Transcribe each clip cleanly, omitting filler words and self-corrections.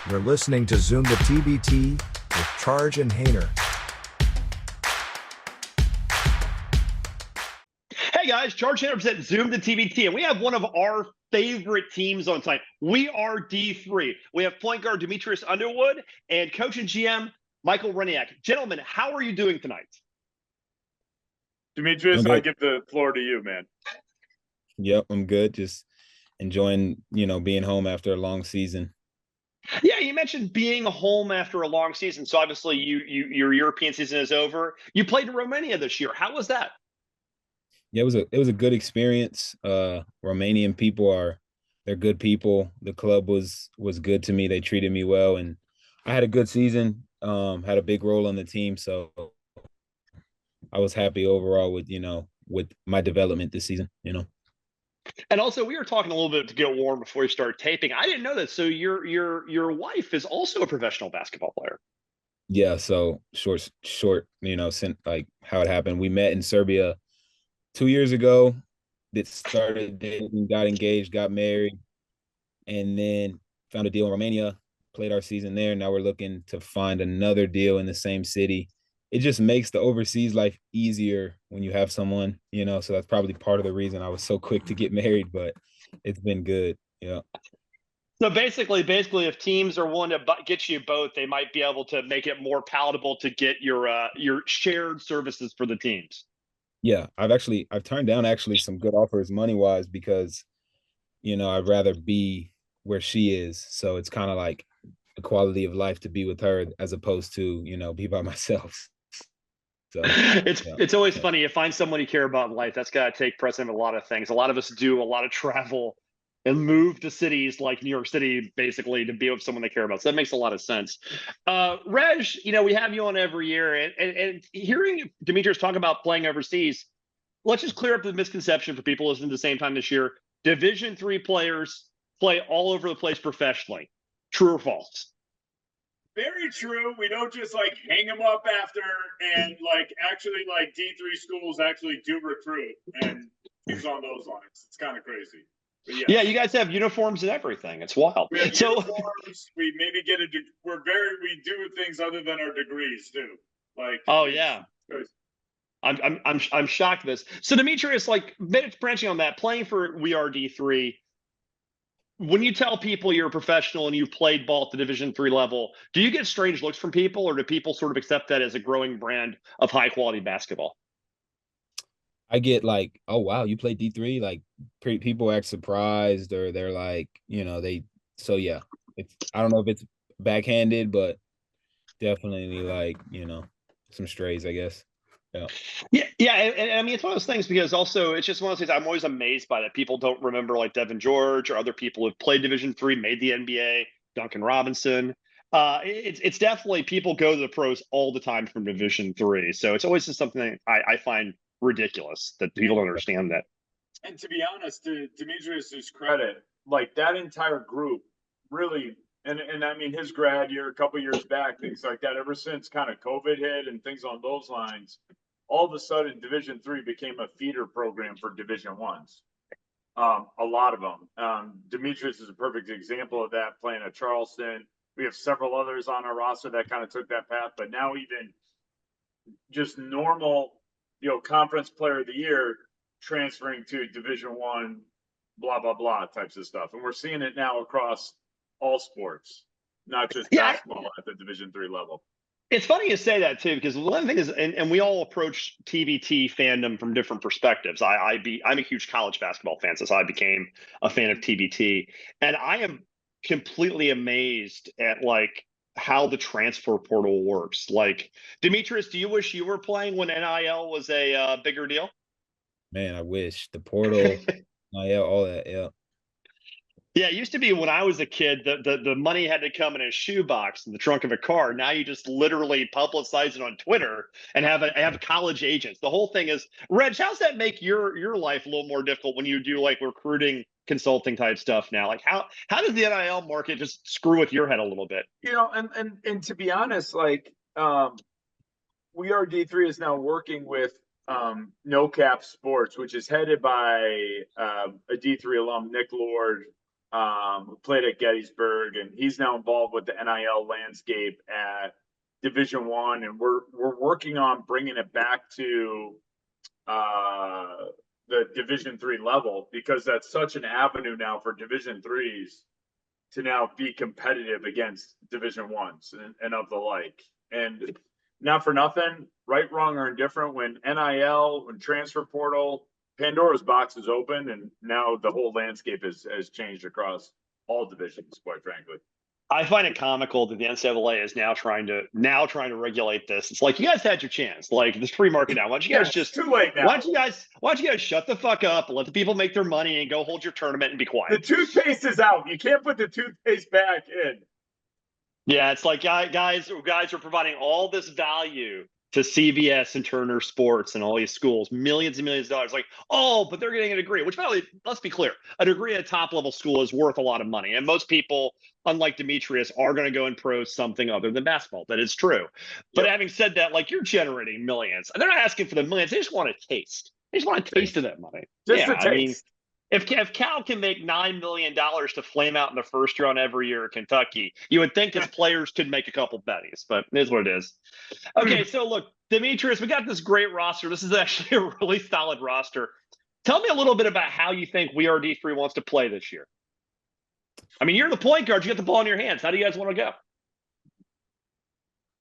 You're listening to Zoom the TBT with Charge and Hayner. Hey guys, Charge Hayner presents Zoom the TBT, and we have one of our favorite teams on tonight. We are D3. We have point guard Dimitrius Underwood and coach and GM Michael Rejniak. Gentlemen, how are you doing tonight? Dimitrius, I give the floor to you, man. Yep, I'm good. Just enjoying, being home after a long season. Yeah, you mentioned being home after a long season. So obviously your European season is over. You played in Romania this year. How was that? Yeah, it was a good experience. Romanian people they're good people. The club was good to me. They treated me well, and I had a good season. Had a big role on the team, so I was happy overall with my development this season. And also, we were talking a little bit to get warm before we started taping. I didn't know that. So your wife is also a professional basketball player. Yeah. So short. Since like how it happened, we met in Serbia 2 years ago. That started dating, got engaged, got married, and then found a deal in Romania. Played our season there. Now we're looking to find another deal in the same city. It just makes the overseas life easier when you have someone, so that's probably part of the reason I was so quick to get married, but it's been good. Yeah. So basically, if teams are willing to get you both, they might be able to make it more palatable to get your shared services for the teams. Yeah, I've turned down actually some good offers money-wise because, I'd rather be where she is. So it's kind of like a quality of life to be with her as opposed to, be by myself. So it's always funny. You find someone you care about in life. That's got to take precedent of a lot of things. A lot of us do a lot of travel and move to cities like New York City, basically, to be with someone they care about. So that makes a lot of sense. Reg, we have you on every year, and hearing Dimitrius talk about playing overseas, let's just clear up the misconception for people listening at the same time this year. Division III players play all over the place professionally. True or false? Very true. We don't just hang them up after, and actually D3 schools actually do recruit and things on those lines. It's kind of crazy. Yeah, you guys have uniforms and everything. It's wild. We have uniforms. We maybe get we do things other than our degrees too. Oh yeah. I'm shocked at this. So Demetrius, branching on that, playing for We Are D3. When you tell people you're a professional and you've played ball at the Division III level, do you get strange looks from people, or do people sort of accept that as a growing brand of high quality basketball? I get oh wow, you play D3? People act surprised, or they're yeah. I don't know if it's backhanded, but definitely some strays, I guess. Yeah. And I mean, it's one of those things because also it's just one of those things I'm always amazed by, that people don't remember Devin George or other people who've played Division III, made the NBA, Duncan Robinson. It's definitely, people go to the pros all the time from Division III. So it's always just something I find ridiculous that people don't understand that. And to be honest, to Dimitrius's credit, that entire group really, and I mean his grad year a couple years back, things like that, ever since kind of COVID hit and things on those lines, all of a sudden Division III became a feeder program for Division I's. A lot of them. Dimitrius is a perfect example of that, playing at Charleston. We have several others on our roster that kind of took that path, but now even just normal, conference player of the year transferring to Division I, blah, blah, blah types of stuff. And we're seeing it now across all sports, not just basketball at the Division III level. It's funny you say that too, because one thing is, and we all approach TBT fandom from different perspectives. I'm a huge college basketball fan, so I became a fan of TBT, and I am completely amazed at how the transfer portal works. Demetrius, do you wish you were playing when NIL was a bigger deal? Man, I wish. The portal, NIL, all that. Yeah. Yeah, it used to be when I was a kid, the money had to come in a shoebox in the trunk of a car. Now you just literally publicize it on Twitter and have college agents. The whole thing is, Reg, how's that make your life a little more difficult when you do recruiting consulting type stuff now? How does the NIL market just screw with your head a little bit? And to be honest, We Are D3 is now working with No Cap Sports, which is headed by a D3 alum, Nick Lord, who played at Gettysburg, and he's now involved with the NIL landscape at Division One, and we're working on bringing it back to the Division Three level, because that's such an avenue now for Division Threes to now be competitive against Division Ones and of the like. And not for nothing, right, wrong, or indifferent, when NIL, when transfer portal, Pandora's box is open, and now the whole landscape has changed across all divisions, quite frankly. I find it comical that the NCAA is now trying to regulate this. It's like, you guys had your chance. Like, there's free market now. Why don't you guys just too late now? Why don't you guys shut the fuck up and let the people make their money and go hold your tournament and be quiet? The toothpaste is out. You can't put the toothpaste back in. Yeah, it's like guys are providing all this value to CBS and Turner Sports and all these schools, millions and millions of dollars. Like, oh, but they're getting a degree, which, by the way, let's be clear, a degree at a top level school is worth a lot of money. And most people, unlike Dimitrius, are going to go and pro something other than basketball. That is true. But having said that, like, you're generating millions. And they're not asking for the millions. They just want a taste. They just want a taste of that money. Just a taste. I mean, if Cal can make $9 million to flame out in the first round every year at Kentucky, you would think his players could make a couple betties, but it is what it is. Okay, so look, Dimitrius, we got this great roster. This is actually a really solid roster. Tell me a little bit about how you think We Are D3 wants to play this year. I mean, you're the point guard. You got the ball in your hands. How do you guys want to go?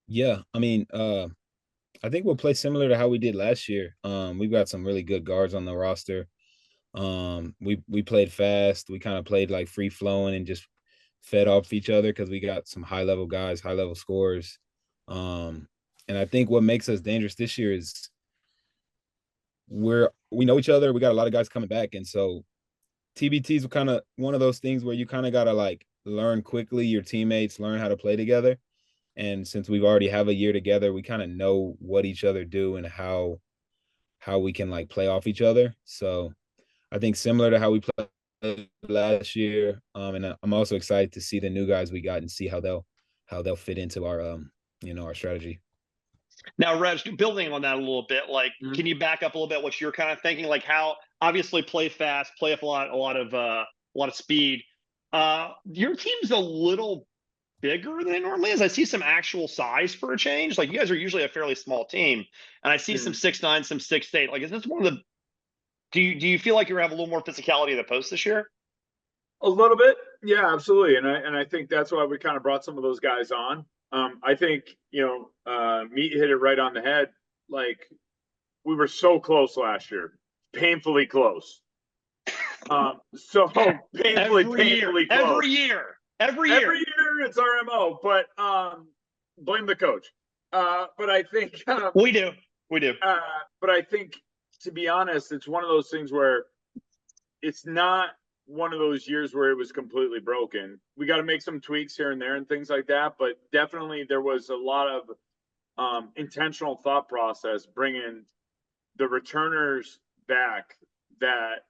Yeah, I mean, I think we'll play similar to how we did last year. We've got some really good guards on the roster. We played fast. We kind of played like free flowing and just fed off each other because we got some high level guys, high level scorers. And I think what makes us dangerous this year is we know each other. We got a lot of guys coming back, and so TBTs are kind of one of those things where you kind of gotta like learn quickly your teammates, learn how to play together. And since we've already have a year together, we kind of know what each other do and how we can like play off each other. So I think similar to how we played last year. And I'm also excited to see the new guys we got and see how they'll fit into our our strategy. Now, Reg, building on that a little bit, like, can you back up a little bit what you're kind of thinking? Like, how obviously play fast, play up a lot of speed. Your team's a little bigger than it normally is. I see some actual size for a change. Like, you guys are usually a fairly small team, and I see some 6'9", some 6'8". Like, is this one of the do you feel like you're gonna have a little more physicality in the post this year? A little bit, yeah, absolutely. And I think that's why we kind of brought some of those guys on. I think, Meat hit it right on the head. Like, we were so close last year, painfully close. So painfully close. Every year, it's our MO, but blame the coach. But I think we do. But I think, to be honest, it's one of those things where it's not one of those years where it was completely broken. We got to make some tweaks here and there and things like that, but definitely there was a lot of intentional thought process bringing the returners back. That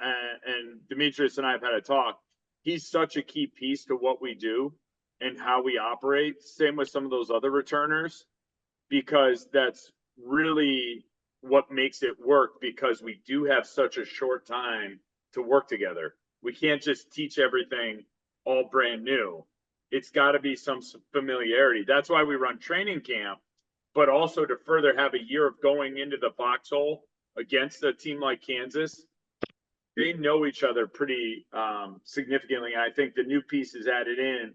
and Dimitrius and I have had a talk. He's such a key piece to what we do and how we operate. Same with some of those other returners, because that's really what makes it work, because we do have such a short time to work together. We can't just teach everything all brand new. It's got to be some familiarity. That's why we run training camp, but also to further have a year of going into the foxhole against a team like Kansas. They know each other pretty significantly. I think the new pieces added in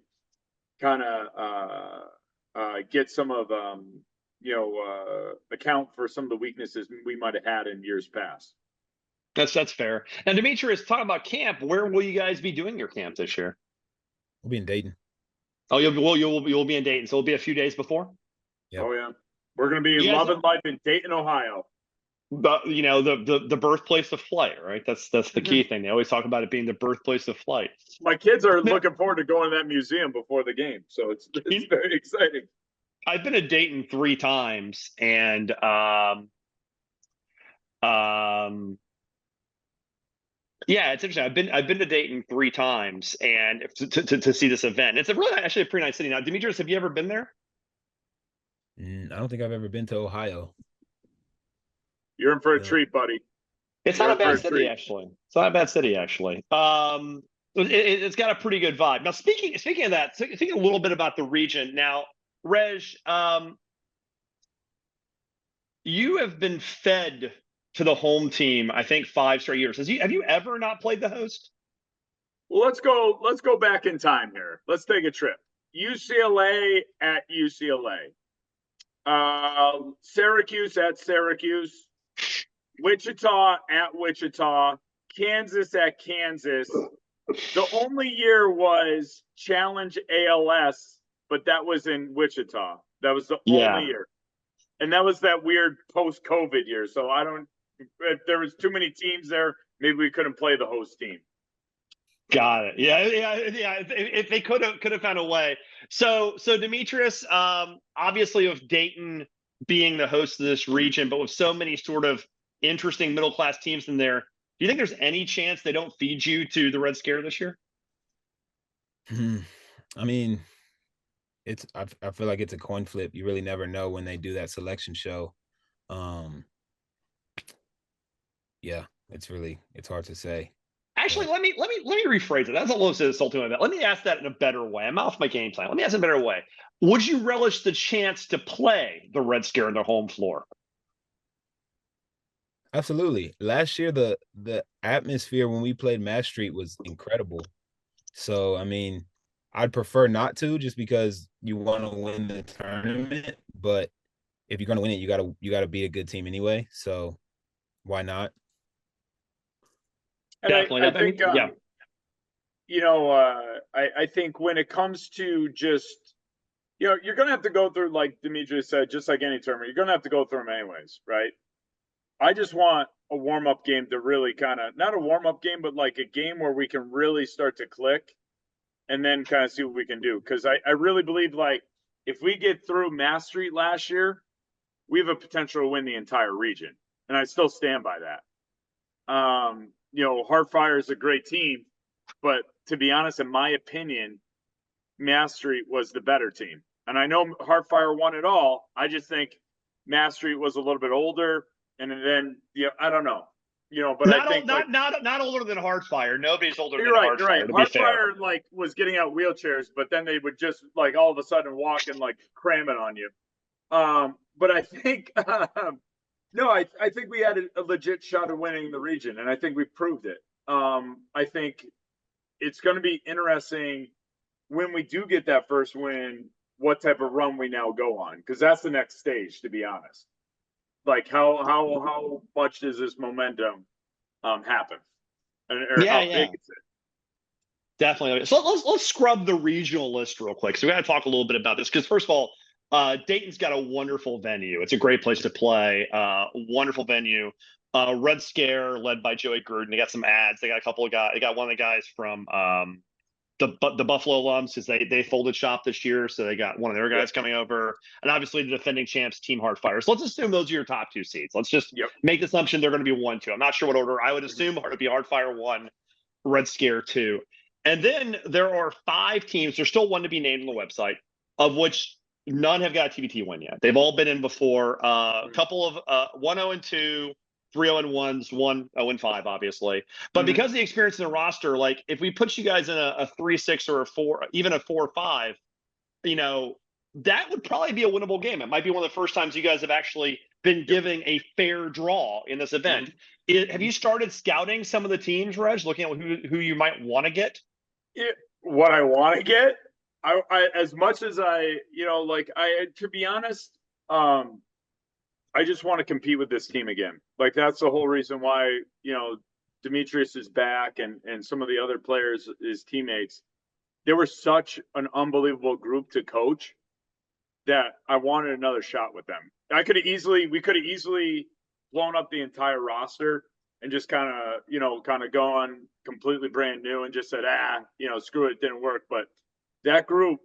kind of get some of account for some of the weaknesses we might have had in years past. That's fair. And Demetrius, talking about camp, where will you guys be doing your camp this year? We'll be in Dayton. Oh, you'll be in Dayton, so it'll be a few days before. Yep. Oh yeah, we're gonna be loving life in Dayton, Ohio. But the birthplace of flight, right? That's the key thing. They always talk about it being the birthplace of flight. My kids are looking forward to going to that museum before the game, so it's very exciting. I've been to Dayton 3 times, and yeah, it's interesting. I've been to Dayton 3 times, and to see this event. It's actually a pretty nice city. Now, Demetrius, have you ever been there? I don't think I've ever been to Ohio. You're in for a treat, buddy. It's not a bad city, actually. It's not a bad city, actually. It's got a pretty good vibe. Now, speaking of that, speaking a little bit about the region. Now, Reg, you have been fed to the home team, I think, 5 straight years. Have you ever not played the host? Well, let's go back in time here. Let's take a trip. UCLA at UCLA. Syracuse at Syracuse. Wichita at Wichita. Kansas at Kansas. The only year was Challenge ALS, but that was in Wichita. That was the only year. And that was that weird post-COVID year. So I don't, if there was too many teams there, maybe we couldn't play the host team. Got it. Yeah. If they could have found a way. So Dimitrius, obviously with Dayton being the host of this region, but with so many sort of interesting middle class teams in there, do you think there's any chance they don't feed you to the Red Scare this year? I mean, I feel like it's a coin flip. You really never know when they do that selection show. Yeah, it's hard to say. Actually, let me rephrase it. That's a little insulting. Let me ask that in a better way. I'm off my game plan. Let me ask it in a better way. Would you relish the chance to play the Red Scare on their home floor? Absolutely. Last year, the atmosphere when we played Mass Street was incredible. So, I mean, I'd prefer not to, just because you want to win the tournament. But if you're going to win it, you gotta be a good team anyway. So, why not? And Definitely. I think, yeah. I think when it comes to just, you're going to have to go through, like Dimitrius said, just like any tournament, you're going to have to go through them anyways, right? I just want a warm-up game to really kind of, not a warm-up game, but like a game where we can really start to click and then kind of see what we can do. Because I really believe, like, if we get through Mass Street last year, we have a potential to win the entire region. And I still stand by that. Heartfire is a great team, but to be honest, in my opinion, Mass Street was the better team. And I know Heartfire won it all. I just think Mass Street was a little bit older. And then, I don't know. But not, I think not older than Heartfire. Nobody's older than Heartfire. Heartfire. Right. To be fair. Heartfire like was getting out wheelchairs, but then they would just like all of a sudden walk and like cram it on you. But I think no, I think we had a legit shot of winning the region, and I think we proved it. I think it's going to be interesting when we do get that first win, what type of run we now go on, because that's the next stage, to be honest. Like how much does this momentum happen, or how big is it? Definitely. So let's scrub the regional list real quick. So we got to talk a little bit about this because first of all, Dayton's got a wonderful venue. It's a great place to play. Wonderful venue. Red Scare led by Joey Gruden. They got some ads. They got a couple of guys. They got one of the guys from the Buffalo alums because they folded shop this year, so they got one of their guys coming over, and obviously the defending champs, Team Heartfire. So let's assume those are your top two seeds. Let's just make the assumption they're going to be 1, 2. I'm not sure what order. I would assume it would be Heartfire 1, Red Scare 2, and then there are 5 teams. There's still one to be named on the website, of which none have got a TBT win yet. They've all been in before. A couple of 1-0-2. 3-0-1s, 1-0-5, obviously. But because of the experience in the roster, like if we put you guys in a 3-6 or a 4, even a 4-5, that would probably be a winnable game. It might be one of the first times you guys have actually been giving a fair draw in this event. Have you started scouting some of the teams, Reg, looking at who you might want to get? What I want to get, I as much as to be honest, I just want to compete with this team again. Like that's the whole reason why, Dimitrius is back and some of the other players, his teammates, they were such an unbelievable group to coach that I wanted another shot with them. We could have easily blown up the entire roster and just kind of gone completely brand new and just said, screw it, didn't work. But that group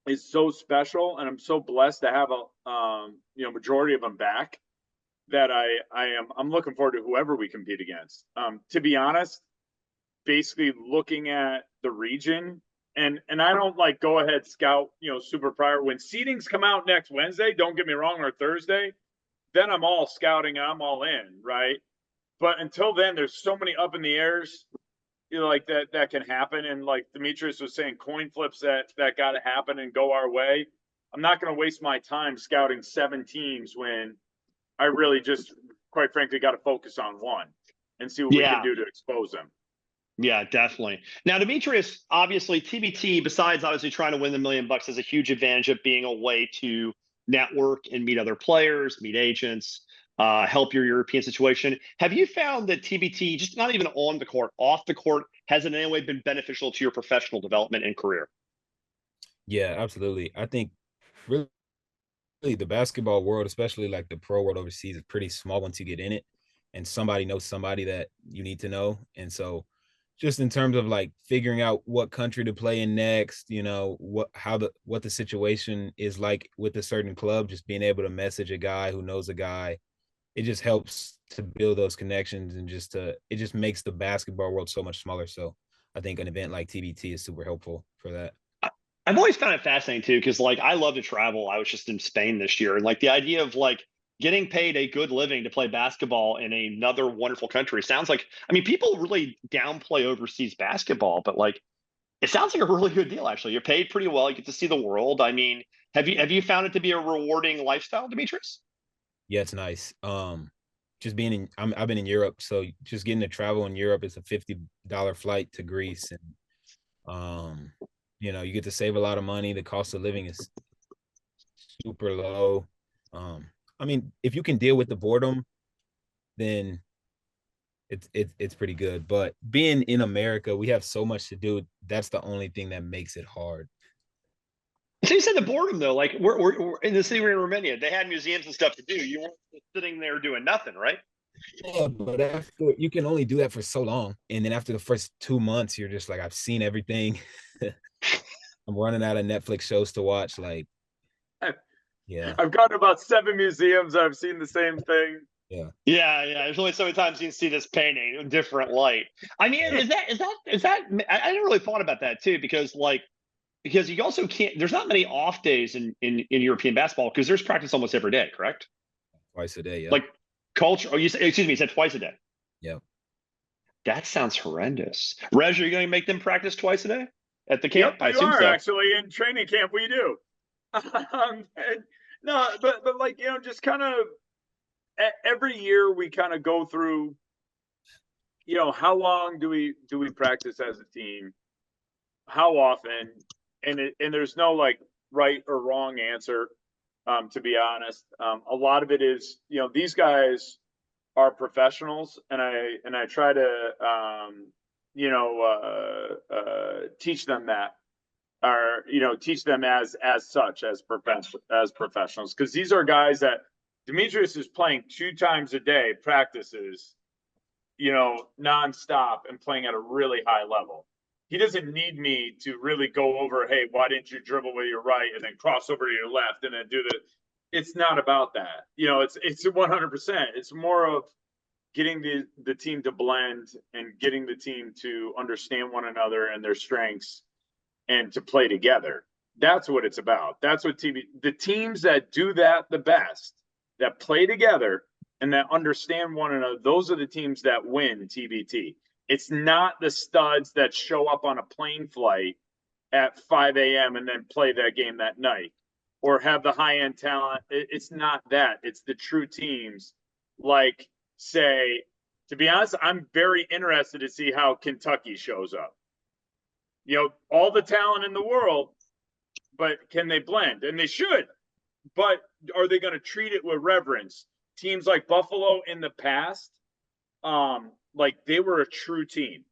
is so special, and I'm so blessed to have a majority of them back that I'm looking forward to whoever we compete against. To be honest, basically looking at the region, and I don't like go ahead scout super prior. When seedings come out next Wednesday, don't get me wrong, or Thursday, then I'm all scouting and I'm all in, right? But until then, there's so many up in the airs. you know, like that can happen. And like Demetrius was saying, coin flips that got to happen and go our way. I'm not going to waste my time scouting 7 teams when I really just, quite frankly, got to focus on one and see what we can Yeah. do to expose them. Yeah, definitely. Now, Demetrius, obviously, TBT, besides obviously trying to win the $1 million, has a huge advantage of being a way to network and meet other players, meet agents, help your European situation. Have you found that TBT, just not even on the court, off the court, has in any way been beneficial to your professional development and career? Yeah, absolutely. I think really the basketball world, especially like the pro world overseas, is pretty small once you get in it, and somebody knows somebody that you need to know. And so just in terms of like figuring out what country to play in next, you know, what the situation is like with a certain club, just being able to message a guy who knows a guy, it just helps to build those connections, and it just makes the basketball world so much smaller. So I think an event like TBT is super helpful for that. I've always found it fascinating too, because like I love to travel. I was just in Spain this year, and like the idea of like getting paid a good living to play basketball in another wonderful country sounds like, I mean, people really downplay overseas basketball, but like it sounds like a really good deal. Actually, you're paid pretty well. You get to see the world. I mean, have you found it to be a rewarding lifestyle, Demetrius? Yeah, it's nice. Just being I've been in Europe, so just getting to travel in Europe is a $50 flight to Greece, and you know, you get to save a lot of money. The cost of living is super low. I mean, if you can deal with the boredom, then it's pretty good. But being in America, we have so much to do. That's the only thing that makes it hard. So you said the boredom though, like we're in the city, we're in Romania. They had museums and stuff to do. You weren't just sitting there doing nothing, right? Yeah, but after you can only do that for so long, and then after the first 2 months, you're just like, I've seen everything. I'm running out of Netflix shows to watch. Like, yeah, I've gone to about 7 museums. I've seen the same thing. yeah. Yeah, yeah. There's only so many times you can see this painting in a different light. I mean, is that? I never really thought about that too, because you also can't. There's not many off days in European basketball because there's practice almost every day, correct? Twice a day. Yeah, Like culture. Oh, excuse me. You said twice a day. yeah. That sounds horrendous. Reg, are you going to make them practice twice a day at the camp? Yep, I you assume are so. actually in training camp. We do. No, but like, you know, just kind of every year we kind of go through, you know, how long do we practice as a team, how often, and there's no like right or wrong answer, to be honest. A lot of it is, you know, these guys are professionals, and I try to you know, teach them that, or you know, teach them as such, as professionals, because these are guys that Demetrius is playing 2 times a day, practices, you know, nonstop, and playing at a really high level. He doesn't need me to really go over, hey, why didn't you dribble with your right and then cross over to your left and then do the. It's not about that. You know, it's 100%. It's more of getting the team to blend and getting the team to understand one another and their strengths and to play together. That's what it's about. That's what the teams that do that the best, that play together and that understand one another, those are the teams that win TBT. It's not the studs that show up on a plane flight at 5 a.m. and then play that game that night, or have the high end talent. It's not that. It's the true teams. Like, say, to be honest, I'm very interested to see how Kentucky shows up. You know, all the talent in the world, but can they blend? And they should. But are they going to treat it with reverence? Teams like Buffalo in the past, like they were a true team.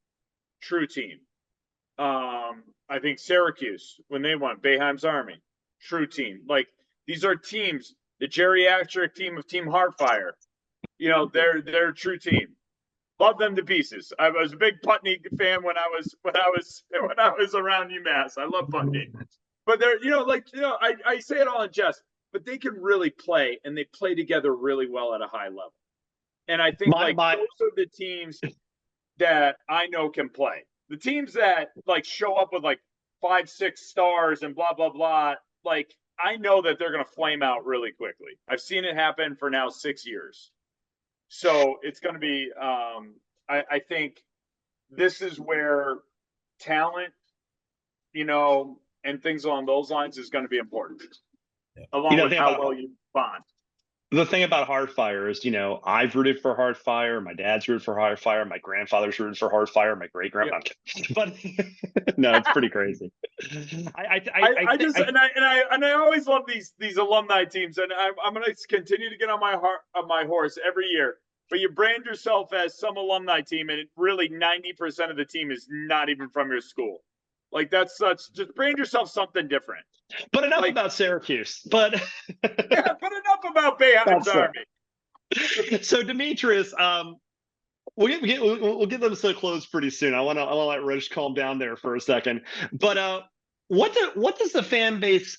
I think Syracuse, when they won, Boeheim's Army, true team. Like, these are teams, the geriatric team of Team Heartfire, you know, they're a true team. Love them to pieces. I was a big Putney fan when I was around UMass. I love Putney. But they're, you know, like, you know, I say it all in jest, but they can really play, and they play together really well at a high level. And I think those are the teams that I know can play. The teams that like show up with like 5, 6 stars and blah, blah, blah, like, I know that they're going to flame out really quickly. I've seen it happen for now 6 years. So it's going to be, I think this is where talent, you know, and things along those lines is going to be important, along with how well you bond. The thing about Hardfire is, I've rooted for Hardfire. My dad's rooted for Hardfire. My grandfather's rooted for Hardfire. My great grandpa, but no, it's pretty crazy. I always love these alumni teams, and I'm going to continue to get on my horse every year. But you brand yourself as some alumni team, and really 90% of the team is not even from your school. Like just brand yourself something different. But enough about Syracuse. But but enough about Bayham's Army. So Dimitrius, we'll get them to close pretty soon. I want to let Rich calm down there for a second. But what does the fan base?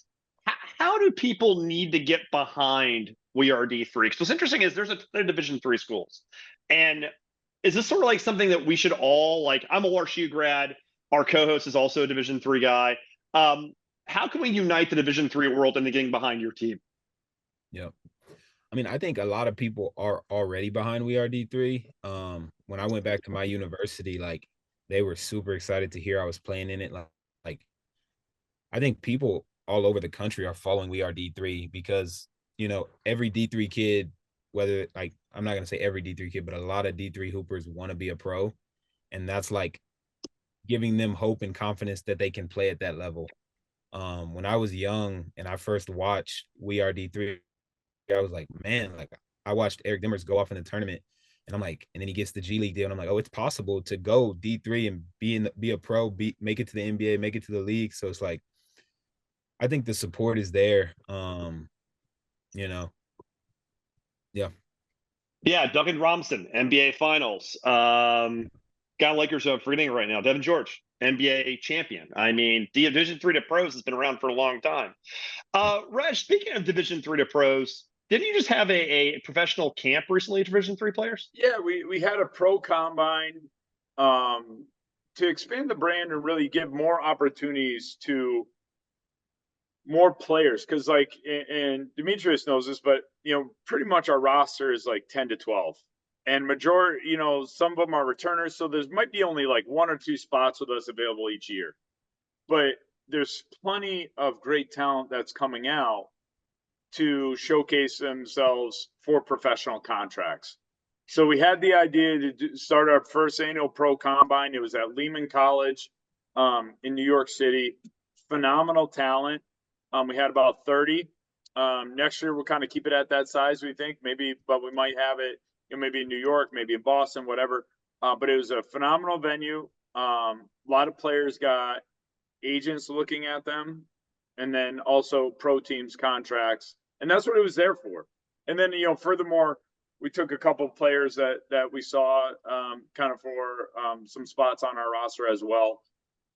How do people need to get behind We Are D3? Because what's interesting is there's a Division III schools, and is this sort of like something that we should all like? I'm a WashU grad. Our co-host is also a Division III guy. How can we unite the Division III world into getting behind your team? Yep. I mean, I think a lot of people are already behind We Are D3. When I went back to my university, like they were super excited to hear I was playing in it. Like I think people all over the country are following We Are D3 because, every D3 kid, whether like, I'm not going to say every D3 kid, but a lot of D3 hoopers want to be a pro. And that's like giving them hope and confidence that they can play at that level. When I was young and I first watched We Are D3, I was like, man, like I watched Eric Dimmers go off in the tournament, and I'm like, and then he gets the G League deal, and I'm like, oh, it's possible to go D3 and be a pro, make it to the NBA, make it to the league. So it's like, I think the support is there. Yeah, Duncan Robinson, NBA Finals. Guy Lakers, I'm forgetting it right now. Devin George, NBA champion. I mean, Division III to pros has been around for a long time. Reg, speaking of Division III to pros, didn't you just have a professional camp recently, Division III players? Yeah, we had a pro combine to expand the brand and really give more opportunities to more players. Because and Dimitrius knows this, but pretty much our roster is like 10 to 12. And majority, some of them are returners, so there might be only like 1 or 2 spots with us available each year. But there's plenty of great talent that's coming out to showcase themselves for professional contracts. So we had the idea to start our first annual pro combine. It was at Lehman College in New York City. Phenomenal talent. We had about 30. Next year, we'll kind of keep it at that size, we think. Maybe, but we might have it, maybe in New York, maybe in Boston, whatever. But it was a phenomenal venue. A lot of players got agents looking at them, and then also pro teams contracts. And that's what it was there for. And then, furthermore, we took a couple of players that we saw kind of for some spots on our roster as well.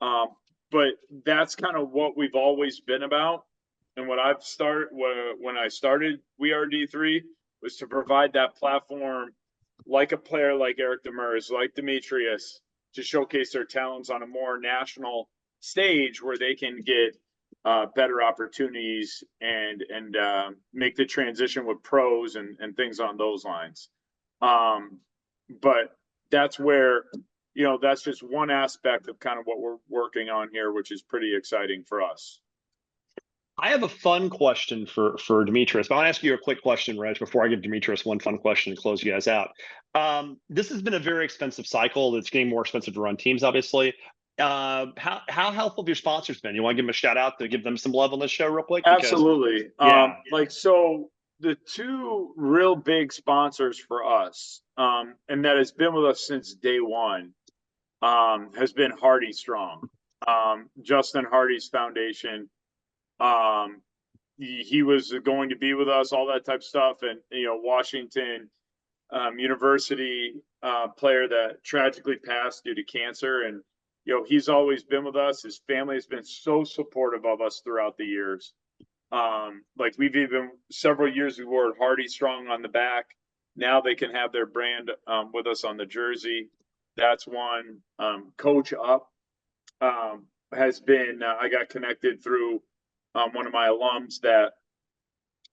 But that's kind of what we've always been about. And what I've started when I started We Are D3 was to provide that platform, like a player like Eric Demers, like Dimitrius, to showcase their talents on a more national stage where they can get better opportunities and make the transition with pros and things on those lines. But that's where, that's just one aspect of kind of what we're working on here, which is pretty exciting for us. I have a fun question for Dimitrius, but I want to ask you a quick question, Reg, before I give Dimitrius one fun question and close you guys out. This has been a very expensive cycle. It's getting more expensive to run teams, obviously. How helpful have your sponsors been? You want to give them a shout out to give them some love on this show real quick? Absolutely. So the 2 real big sponsors for us, and that has been with us since day one, has been Hardy Strong. Justin Hardy's foundation. He was going to be with us, all that type of stuff. And, Washington University player that tragically passed due to cancer. And, he's always been with us. His family has been so supportive of us throughout the years. We've even several years we wore Hardy Strong on the back. Now they can have their brand with us on the jersey. That's one. Coach Up has been, I got connected through one of my alums that,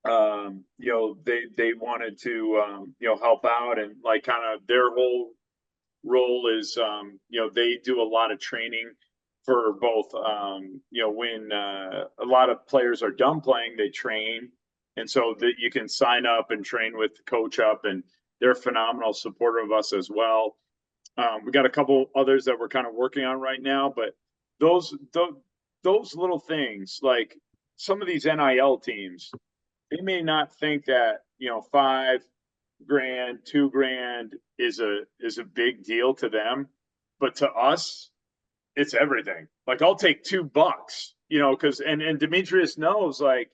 they wanted to, help out, and kind of their whole role is, they do a lot of training for both, when a lot of players are done playing, they train. And so that you can sign up and train with Coach Up, and they're phenomenal supporter of us as well. We got a couple others that we're kind of working on right now, but those little things, like some of these NIL teams, they may not think that, $5,000, $2,000 is a big deal to them, but to us, it's everything. Like, I'll take $2, because and Dimitrius knows, like,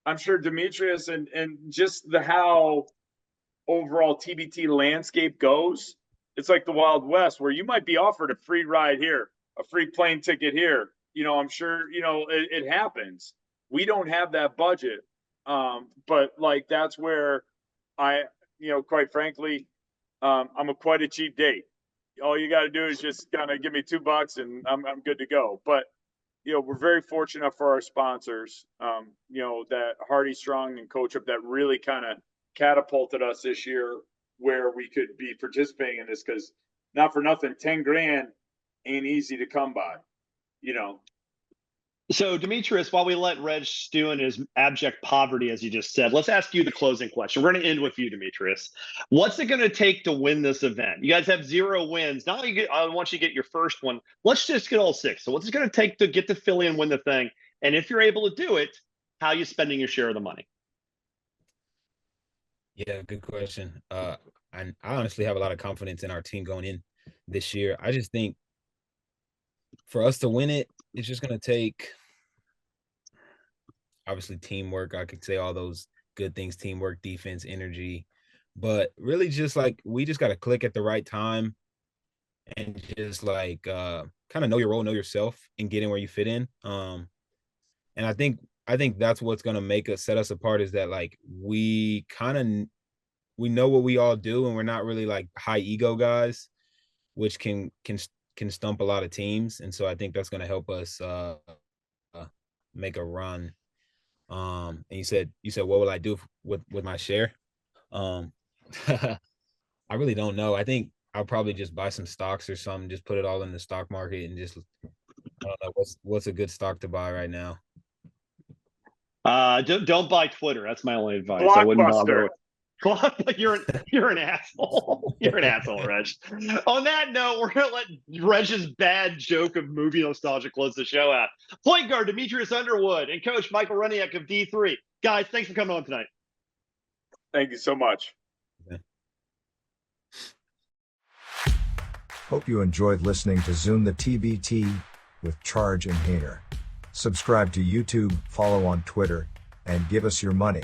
I'm sure Dimitrius and just how overall TBT landscape goes, it's like the Wild West, where you might be offered a free ride here, a free plane ticket here. I'm sure, it happens. We don't have that budget. But like, that's where I, quite frankly, I'm quite a cheap date. All you got to do is just kind of give me $2 and I'm good to go. But, we're very fortunate for our sponsors, that Hardy Strong and Coach Up, that really kind of catapulted us this year where we could be participating in this, because not for nothing, $10,000 ain't easy to come by, So, Demetrius, while we let Reg stew in his abject poverty, as you just said, let's ask you the closing question. We're going to end with you, Demetrius. What's it going to take to win this event? You guys have 0 wins. Now I want you to get your first one. Let's just get all 6. So what's it going to take to get to Philly and win the thing? And if you're able to do it, how are you spending your share of the money? Yeah, good question. I honestly have a lot of confidence in our team going in this year. I just think for us to win it, it's just going to take, obviously, teamwork. I could say all those good things: teamwork, defense, energy, but really just like, we just got to click at the right time and just like kind of know your role, know yourself, and get in where you fit in. And I think that's what's going to set us apart, is that like we know what we all do, and we're not really like high ego guys, which can stump a lot of teams. And so I think that's going to help us make a run. And you said what will I do with my share? I really don't know. I think I'll probably just buy some stocks or something, just put it all in the stock market, and just, I don't know, what's a good stock to buy right now. Don't buy Twitter. That's my only advice. I wouldn't bother. You're an asshole. You're an asshole, Reg. On that note, we're gonna let Reg's bad joke of movie nostalgia close the show out. Point guard Dimitrius Underwood and coach Michael Rejniak of D3. Guys, thanks for coming on tonight. Thank you so much. Yeah. Hope you enjoyed listening to Zoom the TBT with Charge and Hater. Subscribe to YouTube, follow on Twitter, and give us your money.